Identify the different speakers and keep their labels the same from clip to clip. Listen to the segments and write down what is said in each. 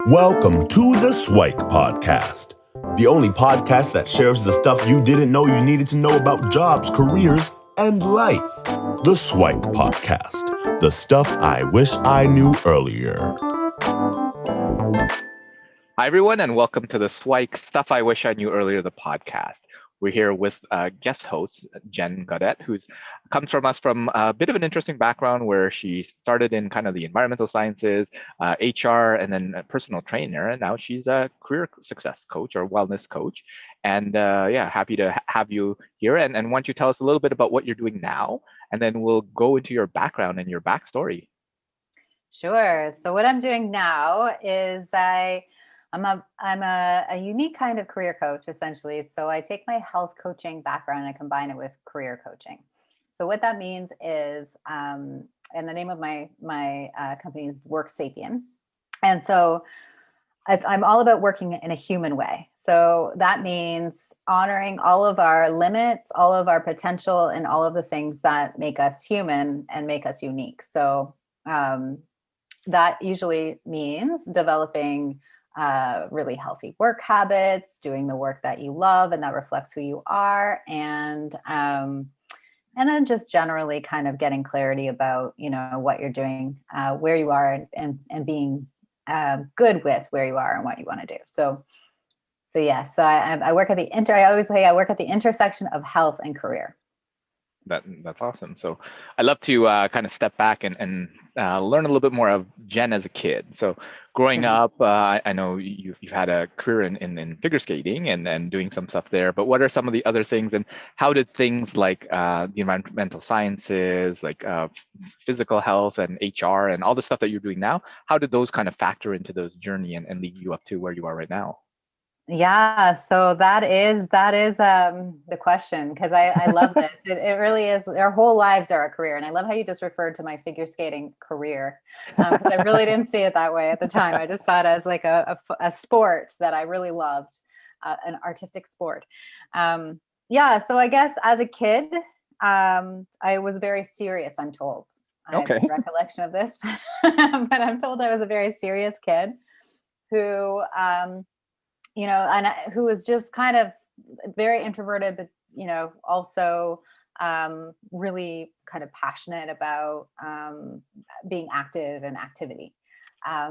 Speaker 1: Welcome to the SWIKE Podcast, the only podcast that shares the stuff you didn't know you needed to know about jobs, careers, and life. The SWIKE Podcast, the stuff I wish I knew earlier.
Speaker 2: Hi, everyone, and welcome to the SWIKE Stuff I Wish I Knew Earlier, the podcast. We're here with guest host, Jenn Gaudette, who comes from us from a bit of an interesting background where she started in kind of the environmental sciences, HR, and then a personal trainer. And now she's a career success coach or wellness coach. And happy to have you here. And why don't you tell us a little bit about what you're doing now, and then we'll go into your background and your backstory.
Speaker 3: Sure. So what I'm doing now is I'm a unique kind of career coach, essentially. So I take my health coaching background and I combine it with career coaching. So what that means is, and the name of my company is Work Sapien. And so I'm all about working in a human way. So that means honoring all of our limits, all of our potential, and all of the things that make us human and make us unique. So that usually means developing really healthy work habits, doing the work that you love and that reflects who you are, and then just generally kind of getting clarity about, what you're doing, where you are, and being good with where you are and what you want to do. So I work at I always say I work at the intersection of health and career.
Speaker 2: That's awesome. So I'd love to kind of step back and learn a little bit more of Jenn as a kid. So growing up, I know you've had a career in figure skating and then doing some stuff there, but what are some of the other things, and how did things like the environmental sciences, like physical health and HR and all the stuff that you're doing now, how did those kind of factor into those journey and lead you up to where you are right now?
Speaker 3: Yeah, so that is the question, because I love this. It really is. Our whole lives are a career, and I love how you just referred to my figure skating career, because I really didn't see it that way at the time. I just saw it as like a sport that I really loved, an artistic sport. So I guess as a kid, I was very serious. I'm told. I have a recollection of this, but I'm told I was a very serious kid who. Who was just kind of very introverted, but, also really kind of passionate about being active and activity.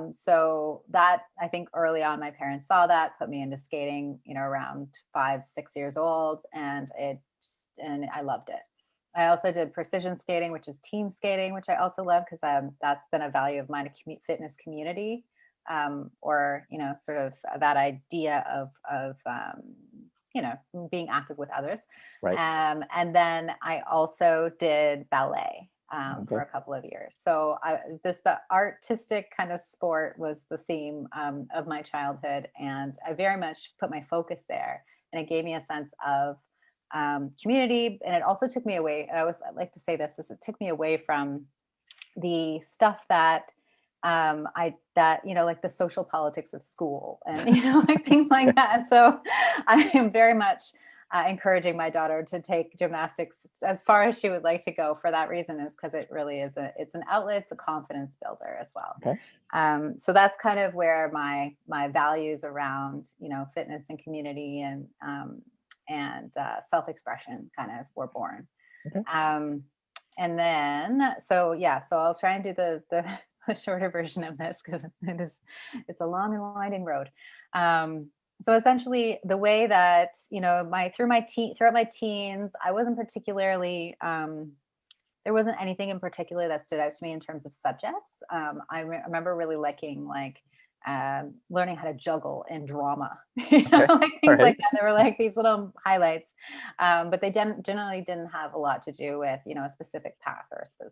Speaker 3: So that, I think early on, my parents saw that, put me into skating, around 5-6 years old, and I loved it. I also did precision skating, which is team skating, which I also love because that's been a value of mine, a fitness community. Or sort of that idea of being active with others.
Speaker 2: Right.
Speaker 3: And then I also did ballet for a couple of years. So the artistic kind of sport was the theme of my childhood, and I very much put my focus there, and it gave me a sense of community, and it also took me away. And I like to say this: it took me away from the stuff that like the social politics of school and, like things like that. So I am very much encouraging my daughter to take gymnastics as far as she would like to go for that reason, is because it really is it's an outlet, it's a confidence builder as well. Okay. So that's kind of where my values around, fitness and community and self-expression kind of were born. Okay. And then, so I'll try and do the shorter version of this, because it's a long and winding road. So essentially, the way that throughout my teens, I wasn't particularly there wasn't anything in particular that stood out to me in terms of subjects. I remember really liking learning how to juggle in drama, like things like that. There were like these little highlights, but they generally didn't have a lot to do with a specific path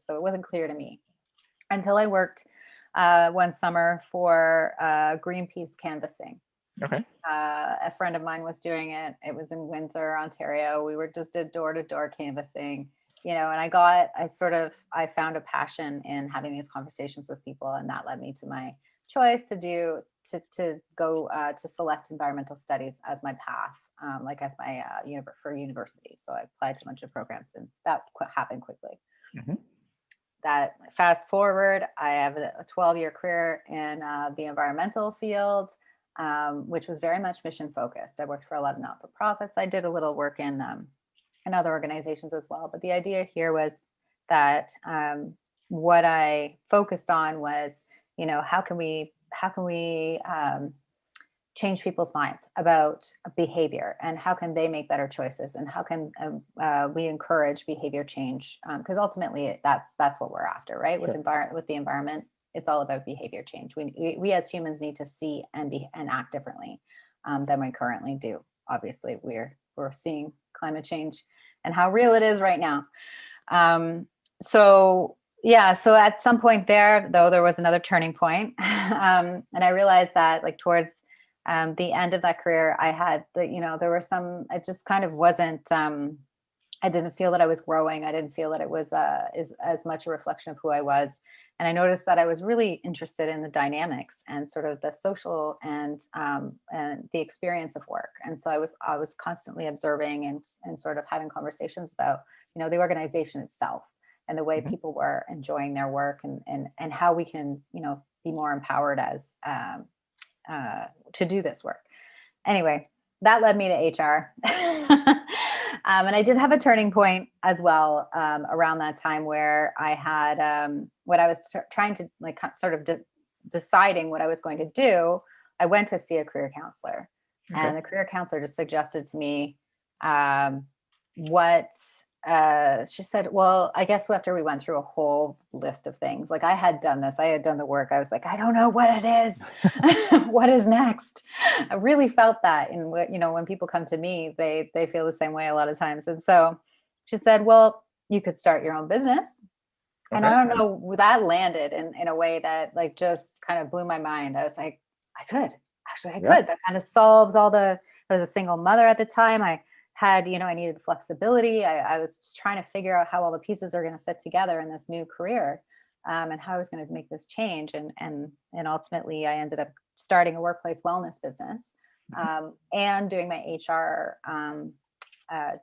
Speaker 3: so it wasn't clear to me until I worked one summer for Greenpeace canvassing. Okay. A friend of mine was doing it. It was in Windsor, Ontario. We just did door-to-door canvassing, and I found a passion in having these conversations with people, and that led me to my choice to go to select environmental studies as my path, as my for university. So I applied to a bunch of programs, and that happened quickly. Mm-hmm. that fast forward, I have a 12-year career in the environmental field, which was very much mission focused. I worked for a lot of not-for-profits. I did a little work in other organizations as well. But the idea here was that what I focused on was, how can we change people's minds about behavior, and how can they make better choices, and how can we encourage behavior change? Because ultimately, that's what we're after, right?
Speaker 2: Sure.
Speaker 3: With the environment, it's all about behavior change. We as humans need to see and act differently than we currently do. Obviously, we're seeing climate change and how real it is right now. So at some point there was another turning point. And I realized that towards the end of that career, I had there were some, it just kind of wasn't, I didn't feel that I was growing. I didn't feel that it was as much a reflection of who I was. And I noticed that I was really interested in the dynamics and sort of the social and the experience of work. And so I was constantly observing and sort of having conversations about, the organization itself and the way people were enjoying their work, and how we can, be more empowered as to do this work. Anyway, that led me to HR. And I did have a turning point as well around that time, where I had when I was trying to deciding what I was going to do. I went to see a career counselor, and the career counselor just suggested to me she said, well, I guess after we went through a whole list of things, I had done this, I had done the work. I was like, I don't know what it is. What is next? I really felt that in what, when people come to me, they feel the same way a lot of times. And so she said, well, you could start your own business. And I don't know, that landed in a way that just kind of blew my mind. I was like, I could. That kind of solves I was a single mother at the time. I had, I needed flexibility. I was just trying to figure out how all the pieces are going to fit together in this new career, and how I was going to make this change. And ultimately, I ended up starting a workplace wellness business, and doing my HR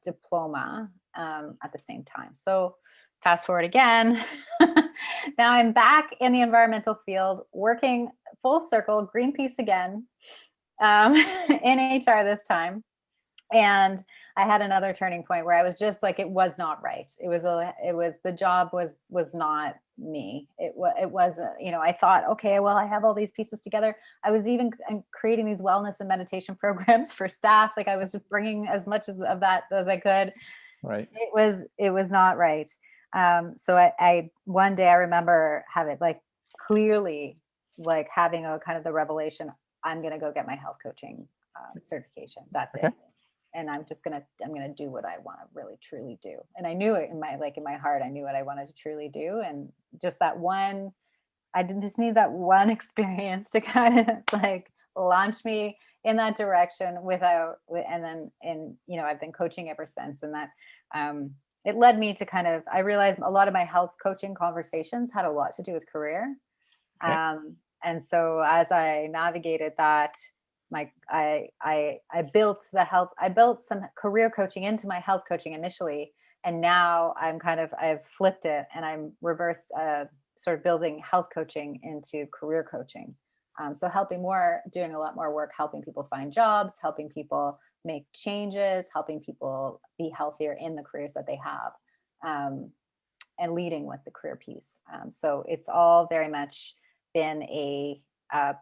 Speaker 3: diploma at the same time. So fast forward again, now I'm back in the environmental field, working full circle, Greenpeace again, in HR this time. And I had another turning point where I was just it was not right. The job was not me. It was, I thought, okay, well, I have all these pieces together. I was even creating these wellness and meditation programs for staff. I was just bringing as much of that as I could.
Speaker 2: Right.
Speaker 3: It was not right. So I one day I remember having clearly having a kind of the revelation, I'm going to go get my health coaching certification. That's it. And I'm going to do what I want to really truly do. And I knew it in my heart, I knew what I wanted to truly do. And just I didn't just need that one experience to kind of launch me in that direction I've been coaching ever since. And that, it led me to I realized a lot of my health coaching conversations had a lot to do with career. And so as I navigated that, I built some career coaching into my health coaching initially, and now I've flipped it, and I'm reversed, sort of building health coaching into career coaching. So doing a lot more work, helping people find jobs, helping people make changes, helping people be healthier in the careers that they have, and leading with the career piece. So it's all very much been a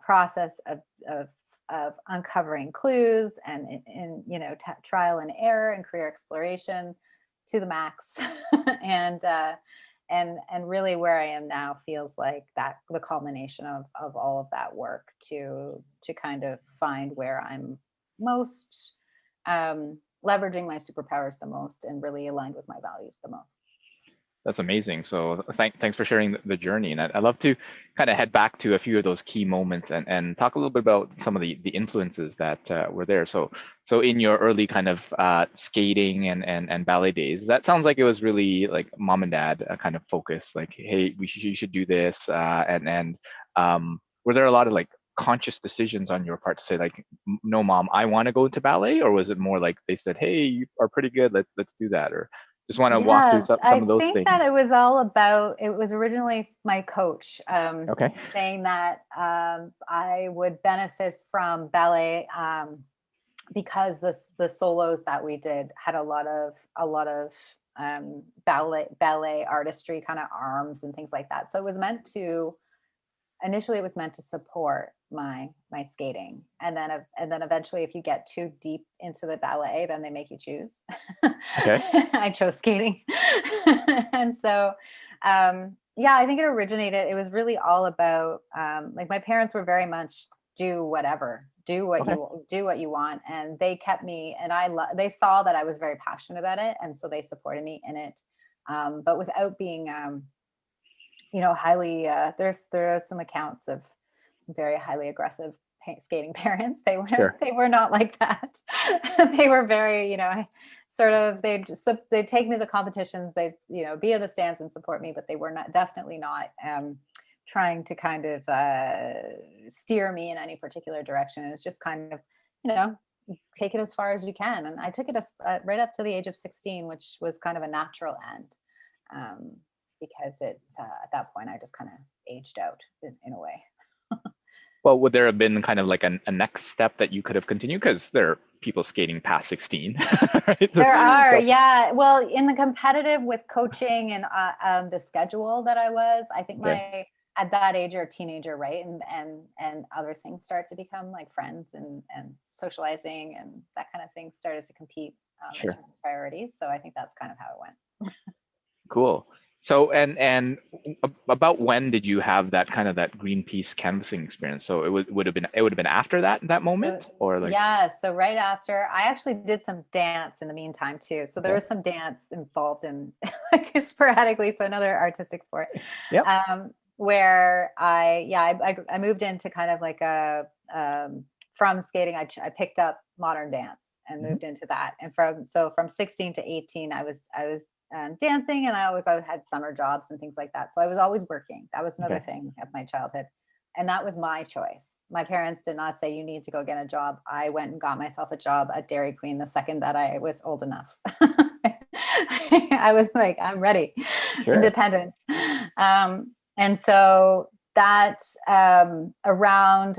Speaker 3: process of uncovering clues and trial and error and career exploration to the max. and really where I am now feels like that the culmination of all of that work to kind of find where I'm most leveraging my superpowers the most and really aligned with my values the most.
Speaker 2: That's amazing. So thanks for sharing the journey. And I'd love to kind of head back to a few of those key moments and talk a little bit about some of the influences that were there. So in your early kind of skating and ballet days, that sounds like it was really mom and dad kind of focus, hey, you should do this. And were there a lot of conscious decisions on your part to say no, mom, I want to go into ballet? Or was it more they said, hey, you are pretty good, let's do that? Or Just want to walk through some of those
Speaker 3: I think
Speaker 2: things.
Speaker 3: that it was all about, it was originally my coach
Speaker 2: Okay.
Speaker 3: saying that I would benefit from ballet because the solos that we did had a lot of ballet artistry kind of arms and things like that. So it was meant to, initially it was meant to support my skating, and then eventually if you get too deep into the ballet, then they make you choose.
Speaker 2: Okay.
Speaker 3: I chose skating. And so yeah, I think it originated, it was really all about like my parents were very much do whatever, do what you want, and they kept me, and they saw that I was very passionate about it, and so they supported me in it, but without being highly there are some accounts of some very highly aggressive skating parents. They were not like that. They were very, sort of, they'd take me to the competitions, they'd, be in the stands and support me, but they were definitely not trying to kind of steer me in any particular direction. It was just kind of, take it as far as you can. And I took it right up to the age of 16, which was kind of a natural end. Because at that point I just kind of aged out in a way.
Speaker 2: Well, would there have been kind of like a next step that you could have continued? Because there are people skating past 16. Right?
Speaker 3: There are, yeah. Well, in the competitive with coaching and the schedule that I was, I think at that age you're a teenager, right? And other things start to become like friends and socializing and that kind of thing started to compete in terms of priorities. So I think that's kind of how it went.
Speaker 2: Cool. So and about when did you have that kind of that Greenpeace canvassing experience? So it would have been after that moment, or like?
Speaker 3: Yeah, so right after, I actually did some dance in the meantime too. So there was some dance involved in like sporadically, so another artistic sport.
Speaker 2: Yeah.
Speaker 3: Where I moved into kind of like from skating, I picked up modern dance and moved into that, and from 16 to 18 I was dancing, and I had summer jobs and things like that. So I was always working. That was another thing of my childhood. And that was my choice. My parents did not say, you need to go get a job. I went and got myself a job at Dairy Queen the second that I was old enough. I was like, I'm ready. Sure. Independence. And so that's around,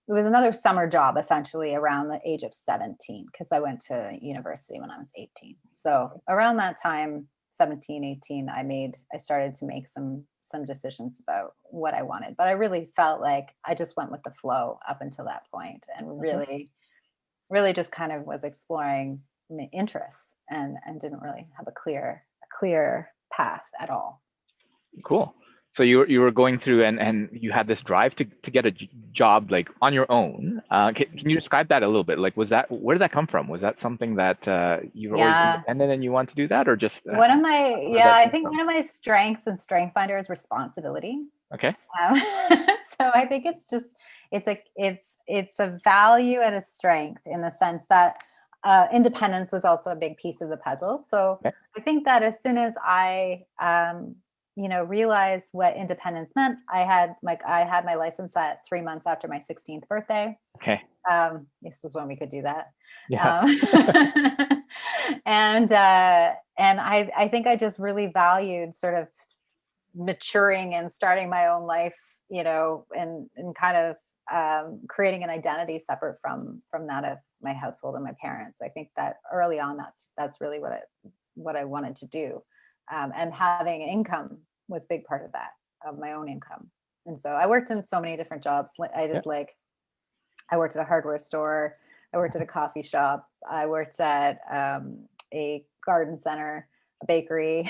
Speaker 3: it was another summer job essentially around the age of 17, because I went to university when I was 18. So around that time, 17, 18, I started to make some decisions about what I wanted, but I really felt like I just went with the flow up until that point, and really just kind of was exploring interests and didn't really have a clear path at all.
Speaker 2: Cool. So you were going through and you had this drive to get a job like on your own. Can you describe that a little bit? Like, where did that come from? Was that something that you were always independent and you want to do that, or just
Speaker 3: I think one of my strengths and strength finder is responsibility.
Speaker 2: Okay.
Speaker 3: So I think it's a value and a strength in the sense that independence was also a big piece of the puzzle. So I think that as soon as I realized what independence meant, I had my license at 3 months after my 16th birthday.
Speaker 2: Okay.
Speaker 3: This is when we could do that.
Speaker 2: Yeah.
Speaker 3: And I think I just really valued sort of maturing and starting my own life, and kind of creating an identity separate from that of my household and my parents. I think that early on, that's really what I wanted to do. And having income was a big part of that, of my own income. And so I worked in so many different jobs. I worked at a hardware store. I worked at a coffee shop. I worked at a garden center, a bakery,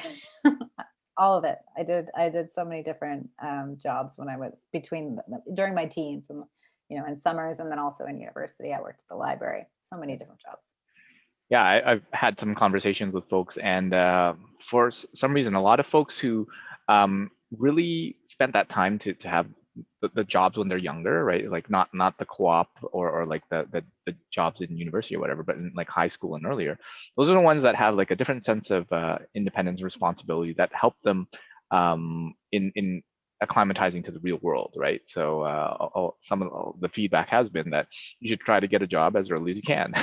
Speaker 3: all of it. I did so many different jobs when I was during my teens and, in summers, and then also in university. I worked at the library, so many different jobs.
Speaker 2: Yeah, I've had some conversations with folks, and for some reason, a lot of folks who really spent that time to have the jobs when they're younger, right? Like not the co-op or like the jobs in university or whatever, but in like high school and earlier. Those are the ones that have like a different sense of independence, responsibility that help them in acclimatizing to the real world, right? So some of the feedback has been that you should try to get a job as early as you can,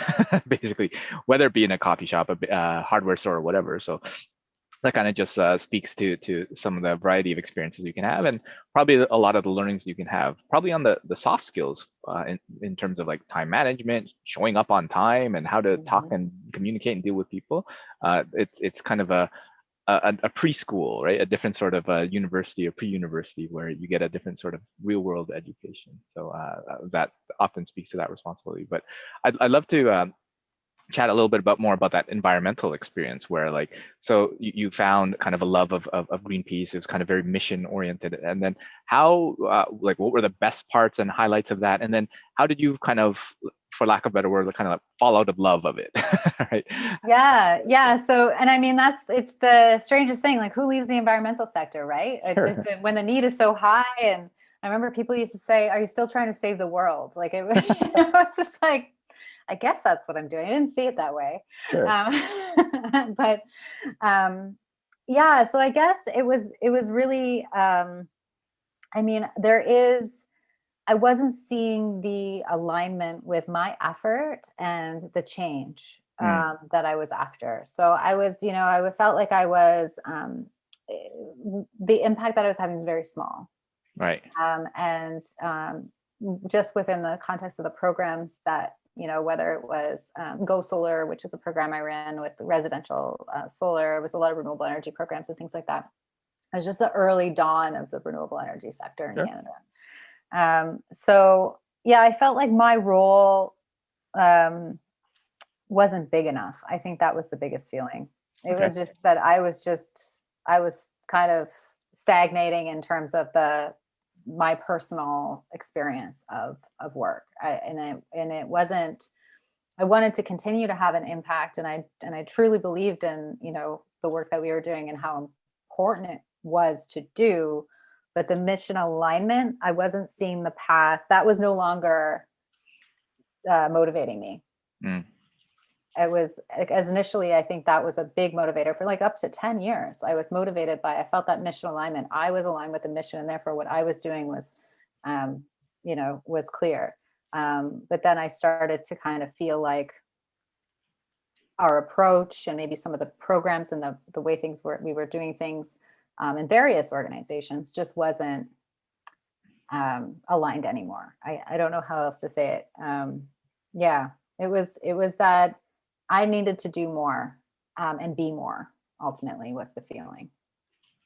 Speaker 2: basically, whether it be in a coffee shop, a hardware store, or whatever. So that kind of just speaks to some of the variety of experiences you can have, and probably a lot of the learnings you can have, probably on the soft skills in terms of like time management, showing up on time, and how to talk and communicate and deal with people. It's kind of a preschool, right? A different sort of university or pre-university where you get a different sort of real world education. So that often speaks to that responsibility. But I'd love to chat a little bit more about that environmental experience where like, so you found kind of a love of Greenpeace. It was kind of very mission oriented. And then how, like, what were the best parts and highlights of that? And then how did you kind of, for lack of a better word, kind of like fall out of love of it, right?
Speaker 3: Yeah. So, and I mean, it's the strangest thing, like who leaves the environmental sector, right?
Speaker 2: Sure.
Speaker 3: When the need is so high. And I remember people used to say, are you still trying to save the world? Like it was, it was just like, I guess that's what I'm doing. I didn't see it that way.
Speaker 2: Sure.
Speaker 3: But yeah, so I guess it was really, I mean, I wasn't seeing the alignment with my effort and the change that I was after. So I was, I felt like I was, the impact that I was having is very small.
Speaker 2: Right.
Speaker 3: And just within the context of the programs that, whether it was Go Solar, which is a program I ran with residential solar, it was a lot of renewable energy programs and things like that. It was just the early dawn of the renewable energy sector in Canada. So yeah, I felt like my role wasn't big enough. I think that was the biggest feeling. It was just that I was kind of stagnating in terms of my personal experience of work. It wasn't, I wanted to continue to have an impact, and I truly believed in, the work that we were doing and how important it was to do, but the mission alignment, I wasn't seeing the path. That was no longer motivating me. It was, as initially, I think that was a big motivator for like up to 10 years. I was motivated I felt that mission alignment. I was aligned with the mission, and therefore what I was doing was, was clear. But then I started to kind of feel like our approach and maybe some of the programs and the way we were doing things in various organizations just wasn't aligned anymore. I don't know how else to say it. It was that I needed to do more and be more, ultimately, was the feeling.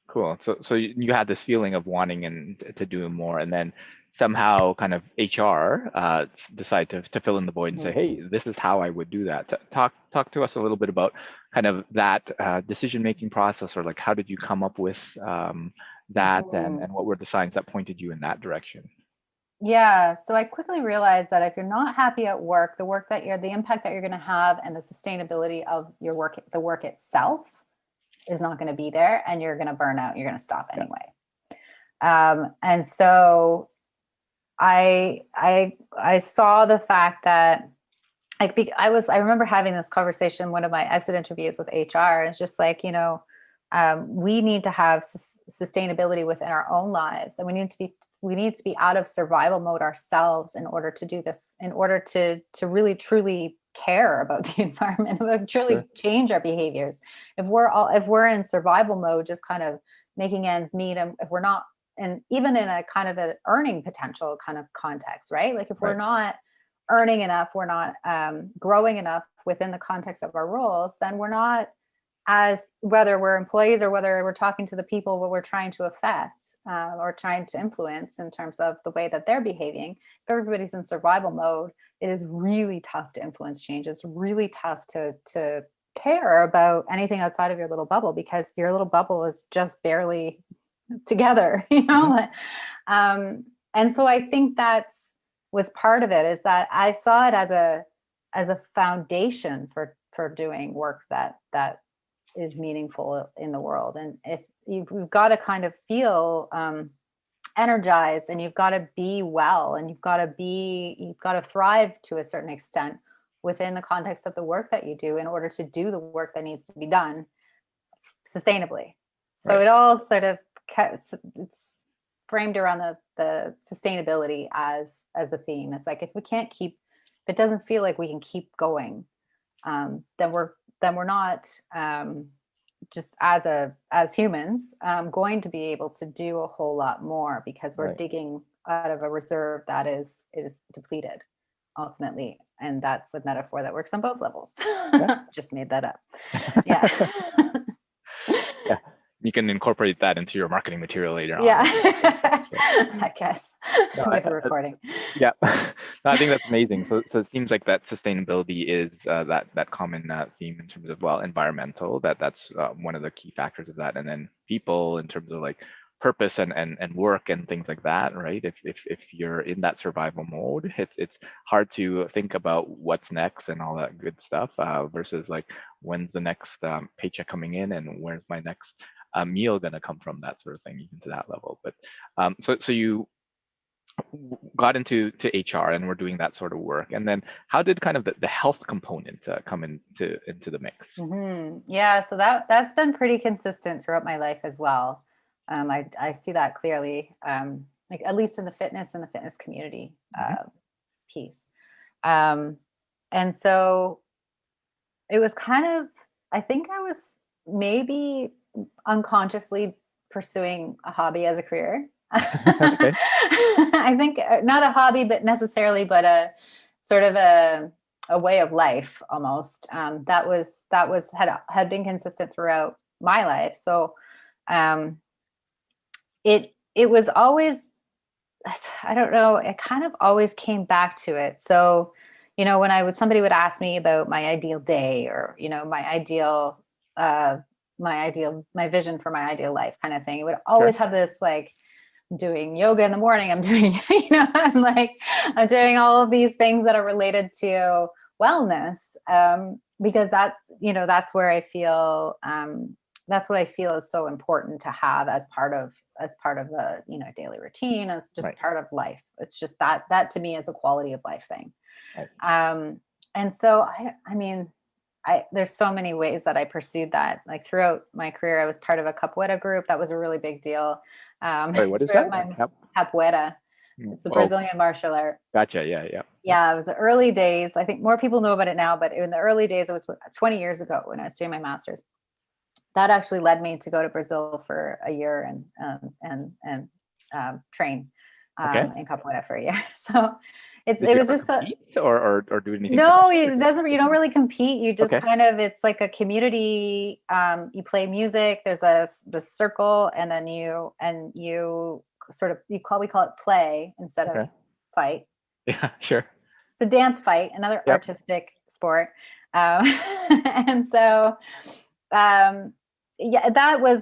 Speaker 2: Cool. So you had this feeling of wanting to do more, and then somehow kind of HR decide to fill in the void and say, hey, this is how I would do that. Talk to us a little bit about kind of that decision-making process, or like how did you come up with that, and what were the signs that pointed you in that direction?
Speaker 3: Yeah. So I quickly realized that if you're not happy at work, the impact that you're going to have and the sustainability of your work, the work itself is not going to be there, and you're going to burn out. You're going to stop anyway. And so I saw the fact that I remember having this conversation, one of my exit interviews with HR. It's just like, we need to have sustainability within our own lives, and we need to be out of survival mode ourselves in order to do this, in order to really truly care about the environment, truly change our behaviors. If we're in survival mode, just kind of making ends meet, and if we're not, and even in a kind of an earning potential kind of context, right? Like if we're not earning enough, we're not growing enough within the context of our roles, then we're not, as whether we're employees or whether we're talking to the people what we're trying to affect or trying to influence in terms of the way that they're behaving. If everybody's in survival mode, it is really tough to influence change. It's really tough to care about anything outside of your little bubble, because your little bubble is just barely together, and so I think was part of it, is that I saw it as a foundation for doing work that is meaningful in the world. And if you've got to kind of feel energized, and you've got to be well, and you've got to thrive to a certain extent within the context of the work that you do in order to do the work that needs to be done sustainably. So it all sort of framed around the sustainability as a theme. It's like, if it doesn't feel like we can keep going, then we're not, just as humans, going to be able to do a whole lot more, because we're digging out of a reserve that is depleted ultimately. And that's a metaphor that works on both levels.
Speaker 2: Yeah.
Speaker 3: Just made that up. Yeah.
Speaker 2: Yeah. You can incorporate that into your marketing material later on.
Speaker 3: Yeah. I guess.
Speaker 2: No,
Speaker 3: We have a recording.
Speaker 2: Yeah. No, I think that's amazing. So it seems like that sustainability is that common theme in terms of, well, environmental, that's one of the key factors of that. And then people, in terms of like purpose and work and things like that, right? If you're in that survival mode, it's hard to think about what's next and all that good stuff, versus like, when's the next paycheck coming in, and where's my next meal gonna come from, that sort of thing, even to that level. But so you got into HR and we're doing that sort of work, and then how did kind of the health component come into the mix?
Speaker 3: Mm-hmm. Yeah, so that's been pretty consistent throughout my life as well. I see that clearly, like at least in the fitness and the fitness community piece. And so it was kind of, I think I was maybe unconsciously pursuing a hobby as a career.
Speaker 2: Okay.
Speaker 3: I think not a hobby, but necessarily, but a sort of a way of life almost. That had been consistent throughout my life. So it was always, I don't know, it kind of always came back to it. So, when somebody would ask me about my ideal day, or, my vision for my ideal life kind of thing, it would always have this, like, doing yoga in the morning. I'm doing, I'm doing all of these things that are related to wellness, because that's where I feel, that's what I feel is so important to have as part of the, daily routine, as just part of life. It's just that to me is a quality of life thing. Right. And so there's so many ways that I pursued that. Like throughout my career, I was part of a capoeira group. That was a really big deal.
Speaker 2: Sorry, what is that?
Speaker 3: Capoeira. It's a Brazilian martial art.
Speaker 2: Gotcha. Yeah.
Speaker 3: Yeah, it was the early days. I think more people know about it now, but in the early days, it was 20 years ago when I was doing my master's. That actually led me to go to Brazil for a year and train in capoeira for a year. So it was just
Speaker 2: or do anything.
Speaker 3: No, it doesn't. You don't really compete. You just kind of, it's like a community. You play music. There's the circle, and then you sort of we call it play instead of fight.
Speaker 2: Yeah, sure.
Speaker 3: It's a dance fight, another artistic sport, and so. Yeah, that was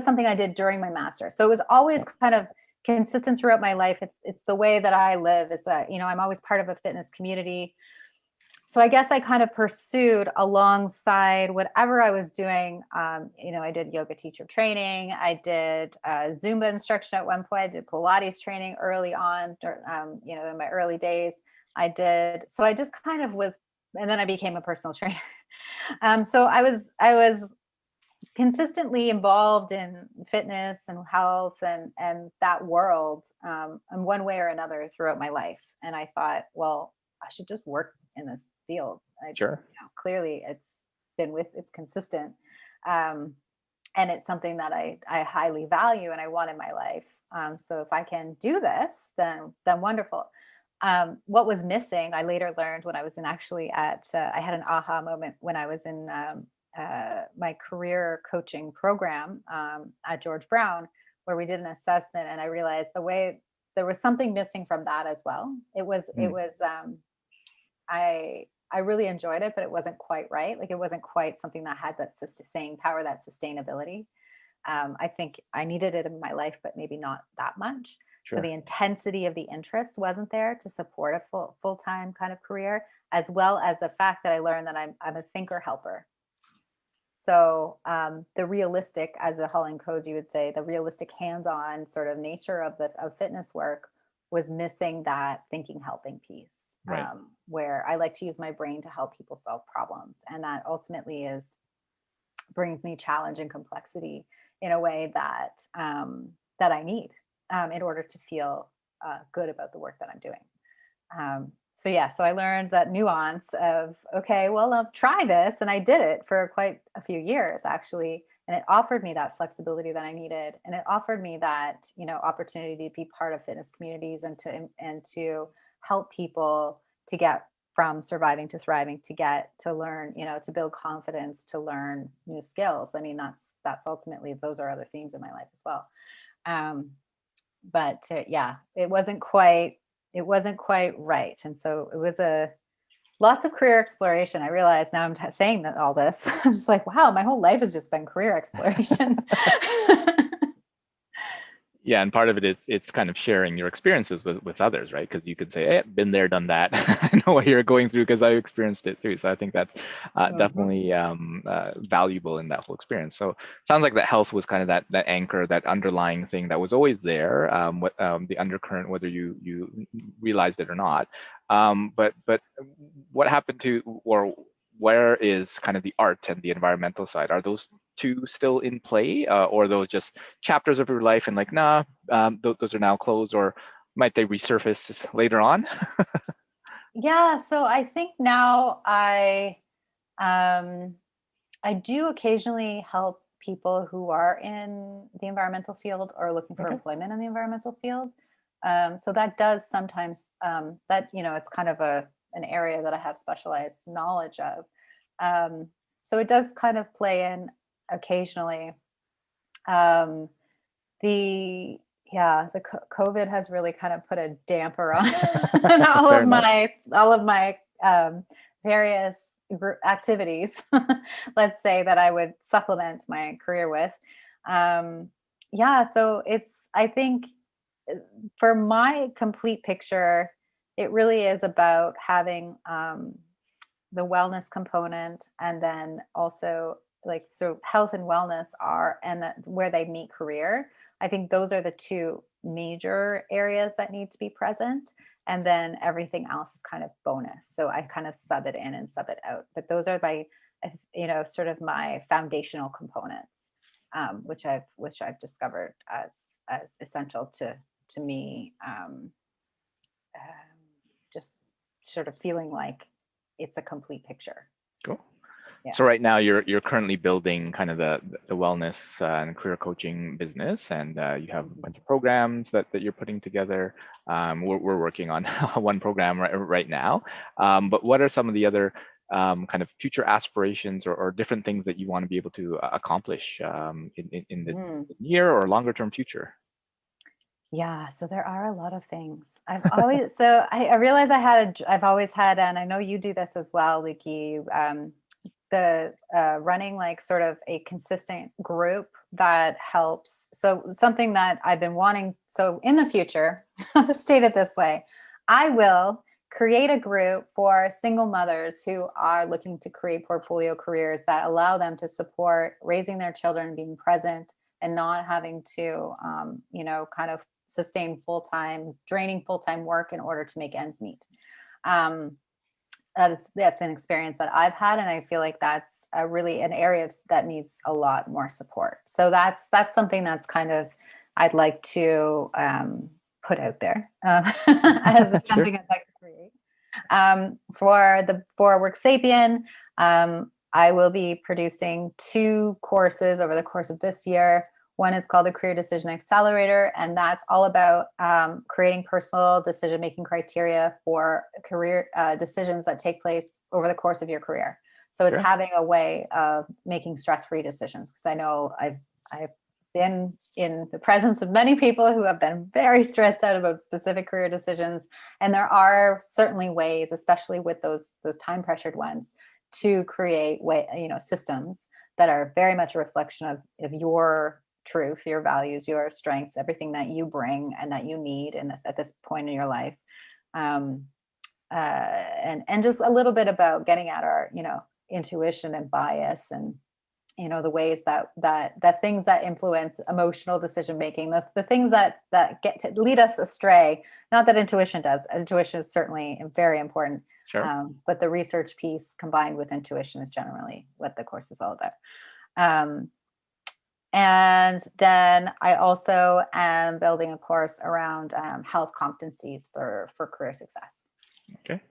Speaker 3: something I did during my master's. So it was always kind of consistent throughout my life. It's the way that I live, is that, I'm always part of a fitness community. So I guess I kind of pursued alongside whatever I was doing. I did yoga teacher training. I did Zumba instruction at one point. I did Pilates training early on, in my early days. So I just kind of was, and then I became a personal trainer. So I was consistently involved in fitness and health and that world, in one way or another throughout my life. And I thought, well, I should just work in this field.
Speaker 2: Sure.
Speaker 3: Clearly it's consistent. And it's something that I highly value and I want in my life. So if I can do this, then wonderful. What was missing, I later learned when I was I had an aha moment when I was in my career coaching program at George Brown, where we did an assessment, and I realized there was something missing from that as well. It was I really enjoyed it, but it wasn't quite right. Like, it wasn't quite something that had that staying power, that sustainability. I think I needed it in my life, but maybe not that much. Sure. So the intensity of the interest wasn't there to support a full-time kind of career, as well as the fact that I learned that I'm a thinker helper. So the realistic, as a Holland Codes, you would say, the realistic hands-on sort of nature of fitness work was missing that thinking helping piece, right. Where I like to use my brain to help people solve problems. And that ultimately brings me challenge and complexity in a way that that I need in order to feel good about the work that I'm doing. So yeah, so I learned that nuance of, okay, well, I'll try this. And I did it for quite a few years, actually. And it offered me that flexibility that I needed. And it offered me that, opportunity to be part of fitness communities and to help people to get from surviving to thriving, to get to learn, to build confidence, to learn new skills. I mean, that's ultimately, those are other themes in my life as well. But yeah, it wasn't quite right. And so it was lots of career exploration. I realize now I'm saying that all this, I'm just like, wow, my whole life has just been career exploration.
Speaker 2: Yeah, and part of it is it's kind of sharing your experiences with others, right? Because you could say, hey, been there, done that. I know what you're going through because I experienced it too. So I think that's definitely valuable in that whole experience. So it sounds like that health was kind of that anchor, that underlying thing that was always there, the undercurrent, whether you realized it or not. But what happened to, or where is kind of the art and the environmental side? Are those two still in play, or are those just chapters of your life and like, nah, those are now closed, or might they resurface later on?
Speaker 3: Yeah, so I think now I do occasionally help people who are in the environmental field or looking for
Speaker 2: Okay.
Speaker 3: employment in the environmental field. So that does sometimes it's kind of an area that I have specialized knowledge of. So it does kind of play in occasionally. The COVID has really kind of put a damper on all
Speaker 2: Fair
Speaker 3: of
Speaker 2: enough.
Speaker 3: my various activities, let's say, that I would supplement my career with. So I think for my complete picture, it really is about having the wellness component, and then also so health and wellness where they meet career. I think those are the two major areas that need to be present. And then everything else is kind of bonus. So I kind of sub it in and sub it out. But those are sort of my foundational components, which I've discovered as essential to me, just sort of feeling like it's a complete picture.
Speaker 2: Cool.
Speaker 3: Yeah.
Speaker 2: So right now you're currently building kind of the wellness and career coaching business, and you have a bunch of programs that you're putting together. We're working on one program right now. But what are some of the other kind of future aspirations or different things that you want to be able to accomplish in the near or longer term future?
Speaker 3: Yeah, so there are a lot of things. I realize I've always had, and I know you do this as well, Luki, running like sort of a consistent group that helps. So something that I've been wanting. So in the future, I'll just state it this way, I will create a group for single mothers who are looking to create portfolio careers that allow them to support raising their children, being present, and not having to, kind of sustain draining full-time work in order to make ends meet. That's an experience that I've had, and I feel like that's really an area that needs a lot more support. So that's something that's kind of I'd like to put out there as something I'd like to create. For Work Sapien, I will be producing 2 courses over the course of this year. One is called the Career Decision Accelerator, and that's all about creating personal decision-making criteria for career decisions that take place over the course of your career. So it's having a way of making stress-free decisions, because I know I've been in the presence of many people who have been very stressed out about specific career decisions, and there are certainly ways, especially with those time-pressured ones, to create systems that are very much a reflection of your truth, your values, your strengths, everything that you bring and that you need at this point in your life, and just a little bit about getting at our intuition and bias, and the ways that things that influence emotional decision making, the things that get to lead us astray. Not that intuition does. Intuition is certainly very important.
Speaker 2: Sure.
Speaker 3: But the research piece combined with intuition is generally what the course is all about. And then I also am building a course around health competencies for career success.
Speaker 2: Okay.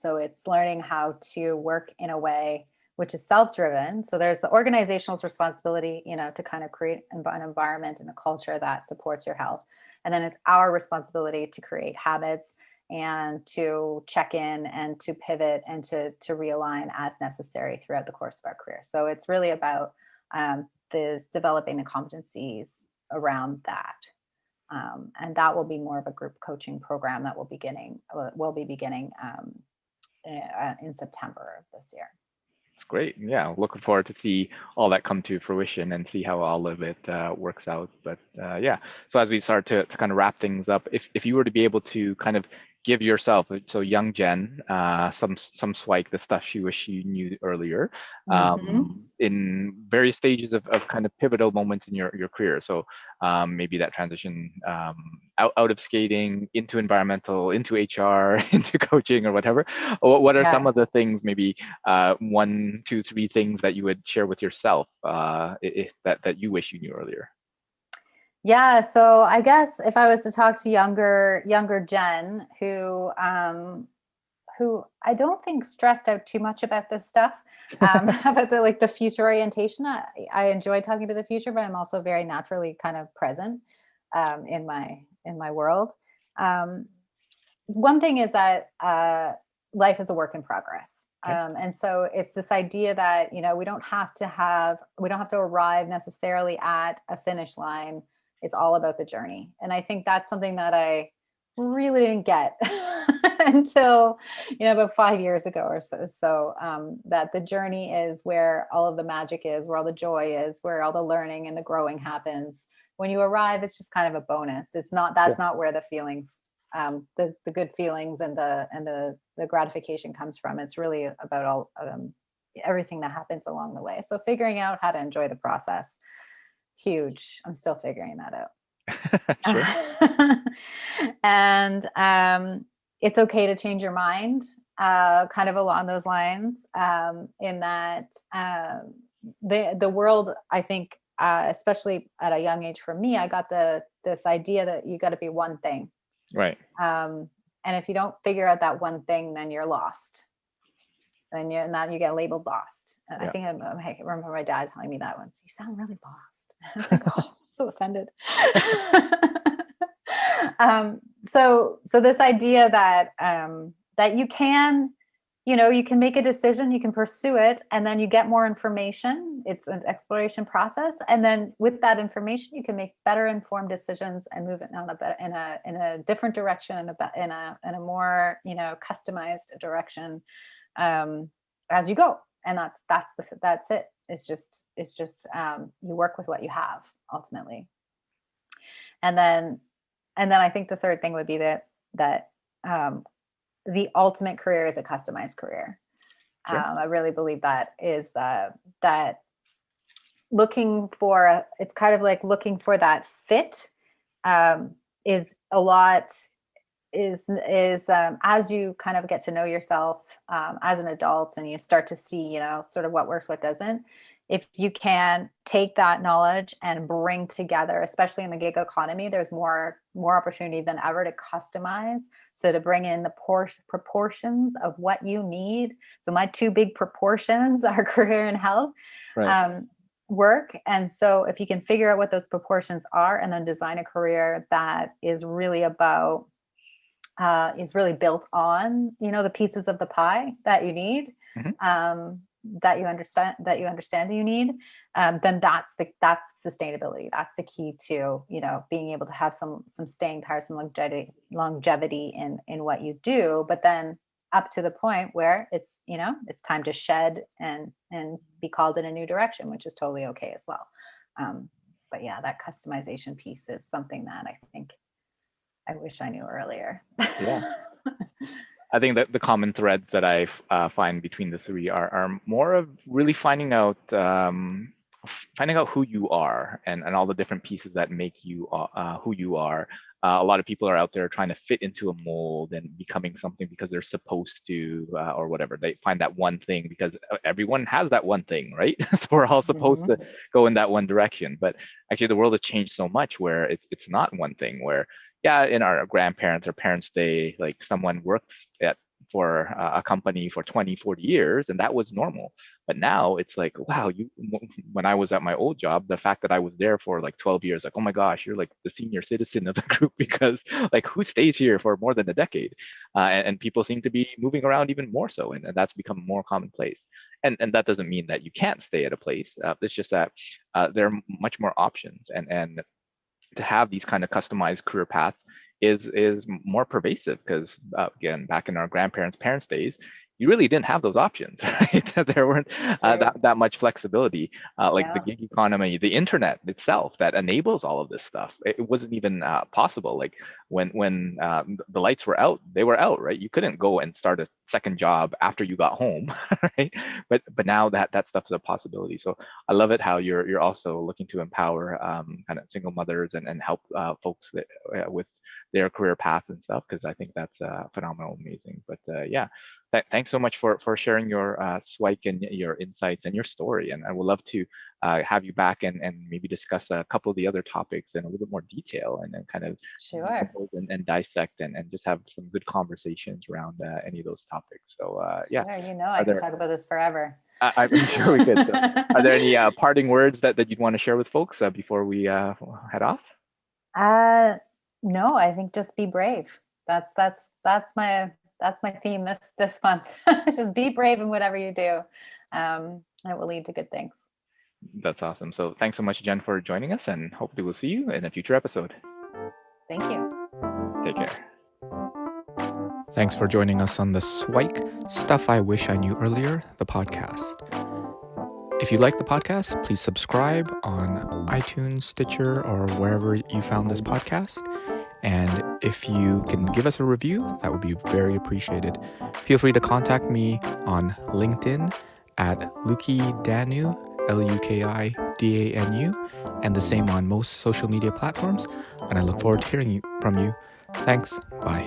Speaker 3: So it's learning how to work in a way which is self-driven. So there's the organizational's responsibility, to kind of create an environment and a culture that supports your health. And then it's our responsibility to create habits and to check in and to pivot and to realign as necessary throughout the course of our career. So it's really about this developing the competencies around that. And that will be more of a group coaching program that will be beginning in September of this year.
Speaker 2: It's great. Yeah, looking forward to see all that come to fruition and see how all of it works out. But yeah, so as we start to kind of wrap things up, if you were to be able to kind of give yourself, so young Jenn, some SWIKE, the stuff she wish she knew earlier, in various stages of kind of pivotal moments in your career. So maybe that transition out of skating into environmental, into HR, into coaching or whatever. What are some of the things, maybe 1, 2, 3 things that you would share with yourself that you wish you knew earlier?
Speaker 3: Yeah, so I guess if I was to talk to younger Jenn, who I don't think stressed out too much about this stuff, about the future orientation. I enjoy talking about the future, but I'm also very naturally kind of present in my world. One thing is that life is a work in progress.
Speaker 2: Okay.
Speaker 3: And so it's this idea that, we don't have to arrive necessarily at a finish line. It's all about the journey. And I think that's something that I really didn't get until, about 5 years ago or so. So that the journey is where all of the magic is, where all the joy is, where all the learning and the growing happens. When you arrive, it's just kind of a bonus. It's not, that's not where the feelings, the good feelings and the gratification comes from. It's really about all everything that happens along the way. So figuring out how to enjoy the process. Huge. I'm still figuring that out.
Speaker 2: Sure.
Speaker 3: And it's okay to change your mind, kind of along those lines, in that the world, I think, especially at a young age for me, I got this idea that you got to be one thing.
Speaker 2: Right.
Speaker 3: And if you don't figure out that one thing, then you're lost. And you get labeled lost. And I think I remember my dad telling me that once. You sound really lost. I was like, oh, so offended. So this idea that that you can make a decision, you can pursue it, and then you get more information. It's an exploration process, and then with that information, you can make better informed decisions and move it in a different direction, in a more customized direction as you go. And that's it. It's just you work with what you have ultimately. And then I think the third thing would be that the ultimate career is a customized career. Sure. I really believe that is that looking for, it's kind of like looking for that fit is a lot is as you kind of get to know yourself as an adult and you start to see, sort of what works, what doesn't. If you can take that knowledge and bring together, especially in the gig economy, there's more opportunity than ever to customize. So to bring in the proportions of what you need. So my 2 big proportions are career and health, work. And so if you can figure out what those proportions are and then design a career that is really about, is really built on, the pieces of the pie that you need, that you understand you need, then that's sustainability. That's the key to, being able to have some staying power, some longevity in what you do, but then up to the point where it's time to shed and be called in a new direction, which is totally okay as well. But yeah, that customization piece is something that I think I wish I knew earlier.
Speaker 2: Yeah. I think that the common threads that I find between the 3 are more of really finding out who you are and all the different pieces that make you who you are, a lot of people are out there trying to fit into a mold and becoming something because they're supposed to, or whatever. They find that one thing because everyone has that one thing, right? So we're all supposed to go in that one direction. But actually, the world has changed so much where it's not one thing. Where yeah, in our grandparents or parents' day, like someone worked for a company for 20, 40 years, and that was normal. But now it's like, wow, when I was at my old job, the fact that I was there for like 12 years, like, oh my gosh, you're like the senior citizen of the group, because like who stays here for more than a decade? And people seem to be moving around even more so, and that's become more commonplace. And that doesn't mean that you can't stay at a place. It's just that there are much more options, and to have these kind of customized career paths is more pervasive, because again, back in our grandparents' parents' days, you really didn't have those options, right? There weren't that much flexibility. Like the gig economy, the internet itself that enables all of this stuff, it wasn't even possible. Like when the lights were out, they were out, right? You couldn't go and start a second job after you got home, right? But now that stuff's a possibility. So I love it how you're also looking to empower kind of single mothers and help folks that, with their career path and stuff, because I think that's phenomenal, amazing. But yeah, thanks so much for sharing your SWIKE and your insights and your story. And I would love to have you back and maybe discuss a couple of the other topics in a little bit more detail, and then kind of
Speaker 3: Sure.
Speaker 2: and dissect and just have some good conversations around any of those topics. So yeah,
Speaker 3: Sure, I can talk about this forever.
Speaker 2: I'm sure we could. So, are there any parting words that you'd want to share with folks before we head off?
Speaker 3: No, I think just be brave. That's my theme this month. Just be brave in whatever you do. And it will lead to good things.
Speaker 2: That's awesome. So thanks so much, Jen, for joining us, and hopefully we'll see you in a future episode.
Speaker 3: Thank you.
Speaker 2: Take care. Thanks for joining us on the SWIKE Stuff I Wish I Knew Earlier, the podcast. If you like the podcast, please subscribe on iTunes, Stitcher, or wherever you found this podcast. And if you can give us a review, that would be very appreciated. Feel free to contact me on LinkedIn at Lukidanu, Lukidanu, and the same on most social media platforms. And I look forward to hearing from you. Thanks. Bye.